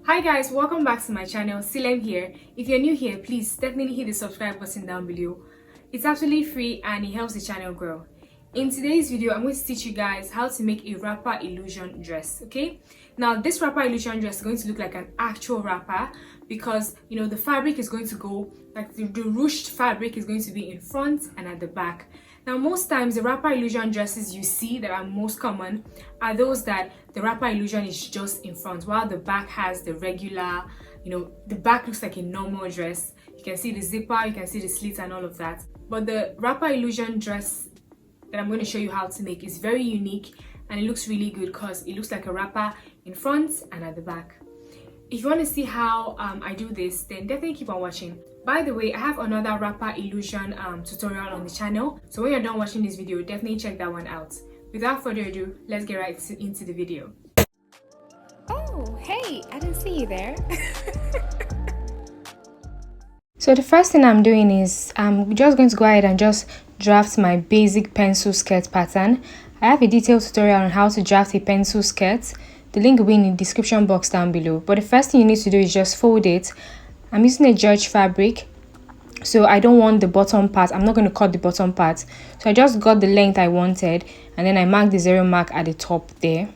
Hi guys, welcome back to my channel. Silem here. If you're new here, please definitely hit the subscribe button down below. It's absolutely free and it helps the channel grow. In today's video, I'm going to teach you guys how to make a wrapper illusion dress, okay? Now, this wrapper illusion dress is going to look like an actual wrapper because, the fabric is going to go, like the ruched fabric is going to be in front and at the back. Now, most times the wrapper illusion dresses you see that are most common are those that the wrapper illusion is just in front, while the back has the regular, the back looks like a normal dress. You can see the zipper, you can see the slits and all of that. But the wrapper illusion dress that I'm going to show you how to make is very unique and it looks really good because it looks like a wrapper in front and at the back. If you want to see how I do this, then definitely keep on watching. By the way, I have another wrapper illusion tutorial on the channel, so when you're done watching this video, definitely check that one out. Without further ado, let's get right into the video. Oh, hey, I didn't see you there. So the first thing I'm doing is I'm just going to go ahead and just draft my basic pencil skirt pattern. I have a detailed tutorial on how to draft a pencil skirt. The link will be in the description box down below. But the first thing you need to do is just fold it. I'm using a George fabric, so I don't want the bottom part. I'm not going to cut the bottom part. So I just got the length I wanted, and then I marked the zero mark at the top there.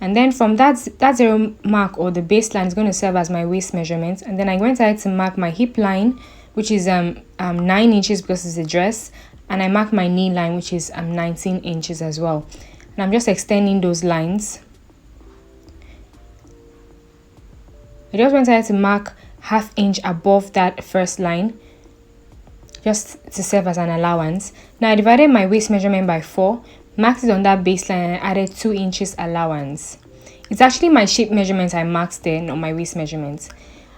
And then from that zero mark, or the baseline, is going to serve as my waist measurement. And then I went ahead to mark my hip line, which is 9 inches because it's a dress, and I marked my knee line, which is 19 inches as well. And I'm just extending those lines. I just went ahead to mark ½ inch above that first line, just to serve as an allowance. Now I divided my waist measurement by 4, marked it on that baseline, and added 2 inches allowance. It's actually my shape measurement I marked there, not my waist measurement.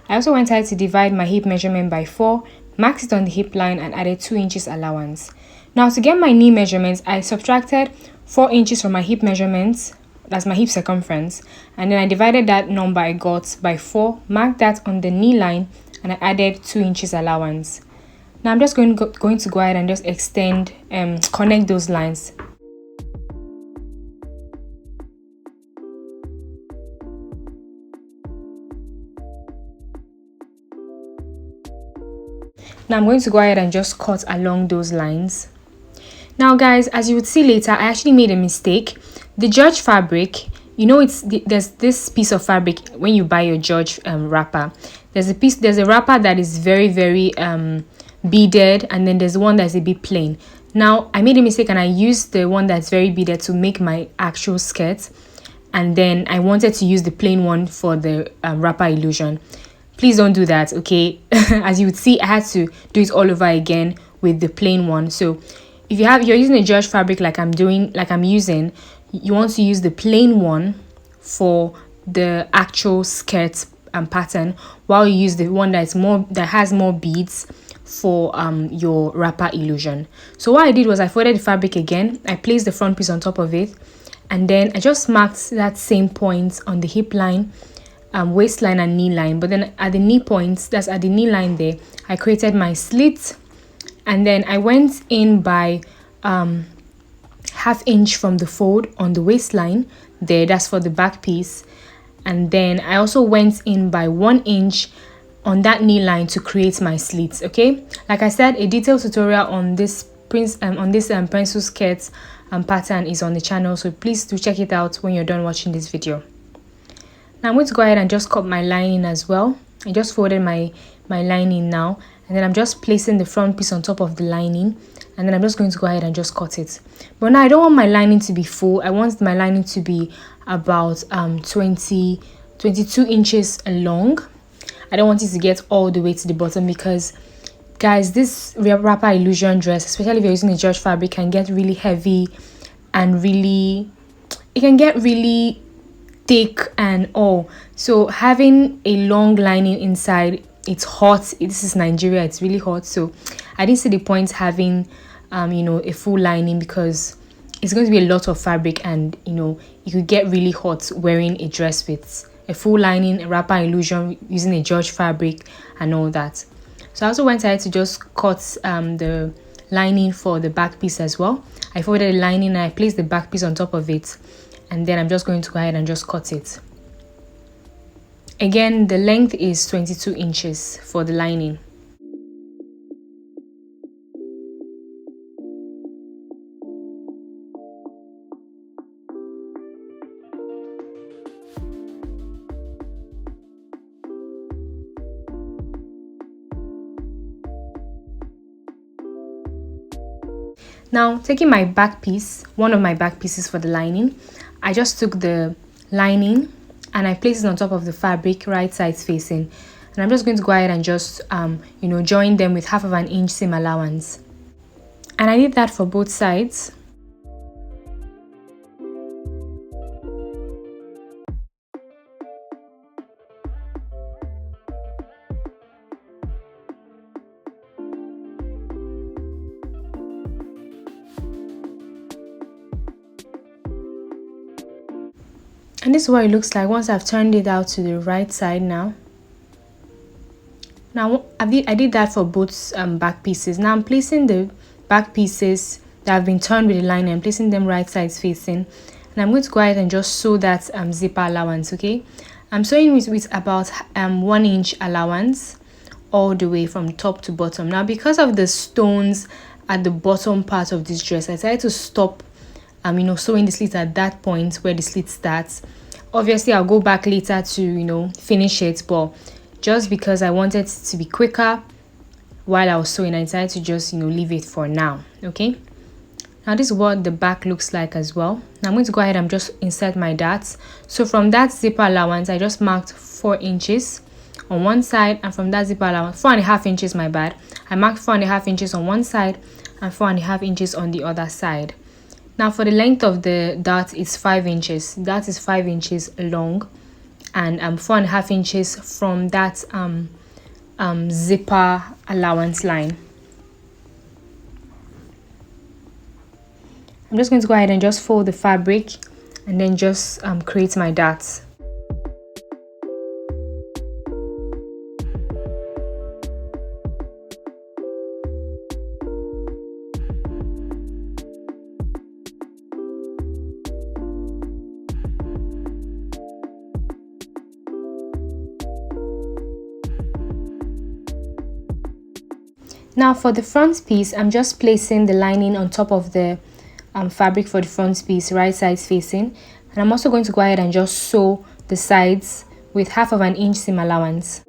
I also went ahead to divide my hip measurement by 4, marked it on the hip line, and added 2 inches allowance. Now to get my knee measurements, I subtracted 4 inches from my hip measurements. That's my hip circumference, and then I divided that number I got by 4, marked that on the knee line, and I added 2 inches allowance. Now I'm just going to go ahead and just extend connect those lines. Now I'm going to go ahead and just cut along those lines. Now guys, as you would see later, I actually made a mistake. The George fabric, there's this piece of fabric when you buy your George wrapper. There's a wrapper that is very, very beaded, and then there's one that's a bit plain. Now I made a mistake and I used the one that's very beaded to make my actual skirt, and then I wanted to use the plain one for the wrapper illusion. Please don't do that, okay? As you would see, I had to do it all over again with the plain one. So if you're using a George fabric like I'm using, you want to use the plain one for the actual skirt pattern, while you use the one that has more beads for your wrapper illusion. So what I did was I folded the fabric again, I placed the front piece on top of it, and then I just marked that same point on the hip line, waistline and knee line. But then at the knee points, that's at the knee line there, I created my slit, and then I went in by ½ inch from the fold on the waistline there, that's for the back piece. And then I also went in by 1 inch on that knee line to create my slits. Okay, like I said, a detailed tutorial on this pencil skirt pattern is on the channel, so please do check it out when you're done watching this video. Now I'm going to go ahead and just cut my lining as well. I just folded my lining now, and then I'm just placing the front piece on top of the lining, and then I'm just going to go ahead and just cut it. But now I don't want my lining to be full. I want my lining to be about 22 inches long. I don't want it to get all the way to the bottom because, guys, this wrapper illusion dress, especially if you're using a George fabric, can get really heavy and it can get really thick and all. So having a long lining inside, it's hot. This is Nigeria, it's really hot, so I didn't see the point having a full lining because it's going to be a lot of fabric, and you could get really hot wearing a dress with a full lining, a wrapper illusion, using a George fabric and all that. So I also went ahead to just cut the lining for the back piece as well. I folded the lining and I placed the back piece on top of it, and then I'm just going to go ahead and just cut it. Again, the length is 22 inches for the lining. Now, taking my back piece, one of my back pieces for the lining, I just took the lining and I placed it on top of the fabric, right sides facing. And I'm just going to go ahead and just, join them with 1/2 inch seam allowance. And I did that for both sides. And this is what it looks like once I've turned it out to the right side now. Now I did that for both back pieces. Now I'm placing the back pieces that have been turned with the line and placing them right sides facing. And I'm going to go ahead and just sew that zipper allowance, okay? I'm sewing with about 1 inch allowance all the way from top to bottom. Now because of the stones at the bottom part of this dress, I decided to stop sewing the slit at that point where the slit starts. Obviously I'll go back later to finish it, but just because I wanted it to be quicker while I was sewing, I decided to just leave it for now. Okay, now this is what the back looks like as well. Now I'm going to go ahead and just insert my darts. So from that zipper allowance, I just marked 4 inches on one side, and from that zipper allowance, 4.5 inches, my bad, I marked 4.5 inches on one side and 4.5 inches on the other side. Now for the length of the dart is 5 inches. That is 5 inches long, and 4.5 inches from that zipper allowance line. I'm just going to go ahead and just fold the fabric and then just create my darts. Now for the front piece, I'm just placing the lining on top of the fabric for the front piece, right sides facing. And I'm also going to go ahead and just sew the sides with 1/2 inch seam allowance.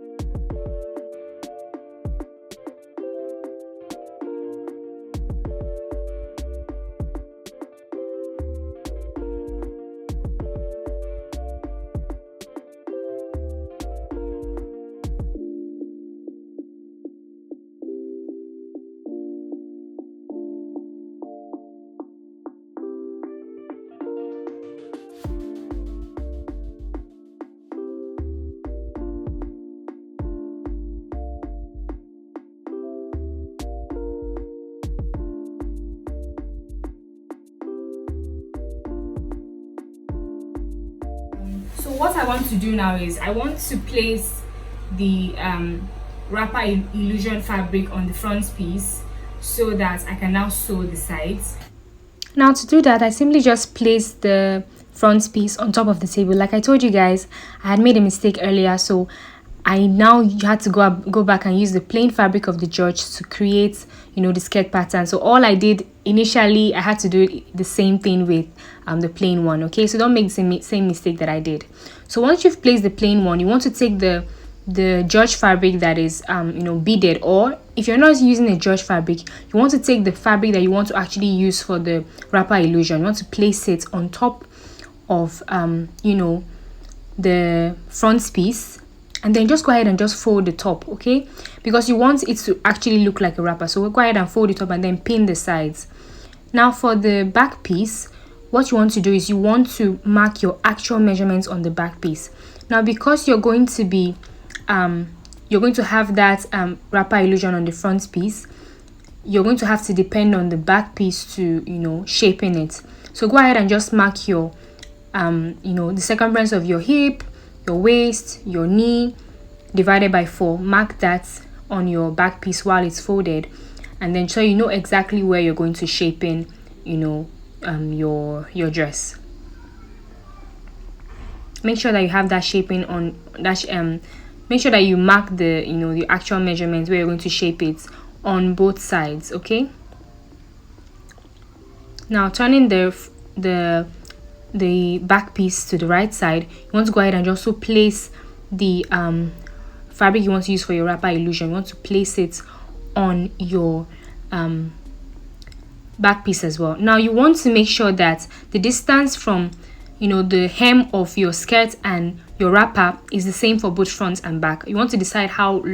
So what I want to do now is I want to place the wrapper illusion fabric on the front piece so that I can now sew the sides. Now to do that, I simply just place the front piece on top of the table. Like I told you guys, I had made a mistake earlier, so I now had to go back and use the plain fabric of the George to create the skirt pattern. So all I did initially, I had to do the same thing with the plain one. Okay, so don't make the same mistake that I did. So once you've placed the plain one, you want to take the George fabric that is beaded, or if you're not using a George fabric, you want to take the fabric that you want to actually use for the wrapper illusion. You want to place it on top of the front piece, and then just go ahead and just fold the top, okay, because you want it to actually look like a wrapper. So we'll go ahead and fold it up and then pin the sides. Now for the back piece, what you want to do is you want to mark your actual measurements on the back piece. Now because you're going to be have that wrapper illusion on the front piece, you're going to have to depend on the back piece to shaping it. So go ahead and just mark your the circumference of your hip, your waist, your knee divided by 4. Mark that on your back piece while it's folded, and then so you know exactly where you're going to shape in your dress. make sure that you have that shaping on that make sure that you mark the the actual measurements where you're going to shape it on both sides. Okay, now turning the back piece to the right side, you want to go ahead and just also place the fabric you want to use for your wrapper illusion. You want to place it on your back piece as well. Now you want to make sure that the distance from the hem of your skirt and your wrapper is the same for both front and back. You want to decide how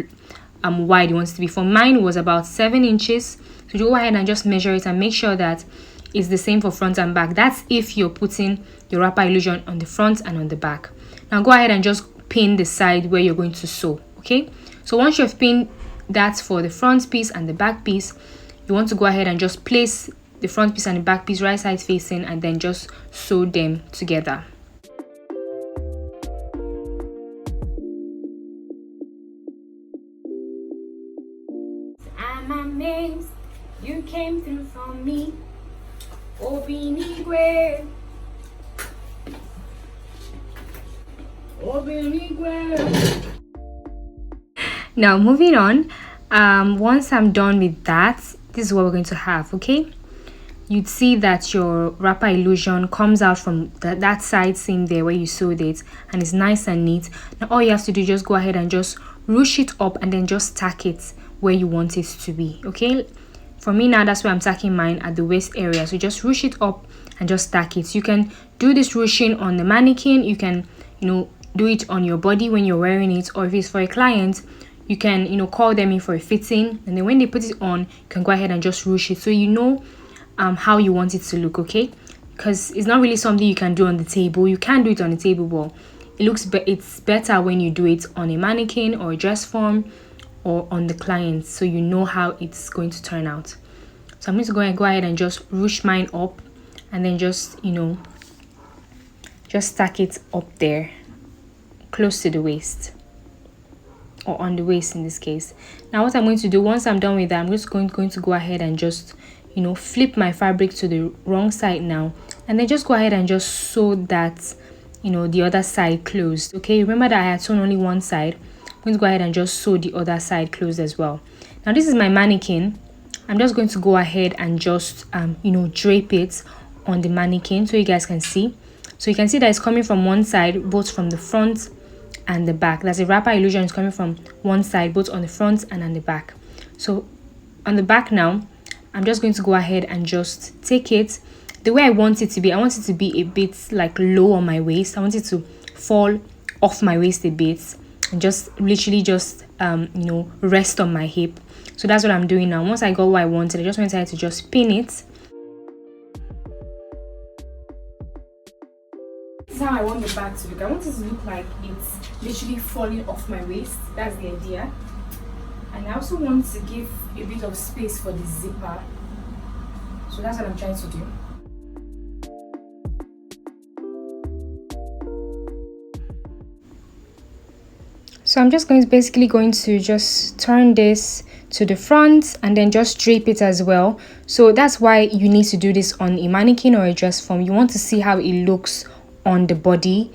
wide you want it to be. For mine, it was about 7 inches. So you go ahead and just measure it and make sure that it's the same for front and back. That's if you're putting your wrapper illusion on the front and on the back. Now go ahead and just pin the side where you're going to sew. Okay, so once you've pinned that for the front piece and the back piece, you want to go ahead and just place the front piece and the back piece right side facing and then just sew them together. I'm amazed you came through for me. Obinigwe. Now moving on, once I'm done with that, this is what we're going to have. Okay, you'd see that your wrapper illusion comes out from that side seam there where you sewed it, and it's nice and neat. Now all you have to do is just go ahead and just ruche it up and then just tack it where you want it to be. Okay, for me now, that's where I'm tacking mine, at the waist area. So just ruche it up and just tack it. You can do this ruching on the mannequin, you can do it on your body when you're wearing it, or if it's for a client, you can call them in for a fitting, and then when they put it on, you can go ahead and just ruche it so how you want it to look. Okay, because it's not really something you can do on the table. You can do it on the table, but it's better when you do it on a mannequin or a dress form or on the client, so you know how it's going to turn out. So I'm going to go ahead and just ruche mine up and then just just stack it up there close to the waist, or on the waist in this case. Now what I'm going to do, once I'm done with that, I'm just going to go ahead and just flip my fabric to the wrong side now, and then just go ahead and just sew that the other side closed. Okay, remember that I had sewn only one side. I'm going to go ahead and just sew the other side closed as well. Now this is my mannequin. I'm just going to go ahead and just drape it on the mannequin so you guys can see. So you can see that it's coming from one side, both from the front and the back. That's a wrapper illusion is coming from one side, both on the front and on the back. So on the back now, I'm just going to go ahead and just take it the way I want it to be. I want it to be a bit like low on my waist. I want it to fall off my waist a bit and just literally just rest on my hip. So that's what I'm doing now. Once I got what I wanted, I just went ahead to just pin it. This is how I want the bag to look. I want it to look like it's literally falling off my waist. That's the idea. And I also want to give a bit of space for the zipper. So that's what I'm trying to do. So I'm just basically going to just turn this to the front and then just drape it as well. So that's why you need to do this on a mannequin or a dress form. You want to see how it looks on the body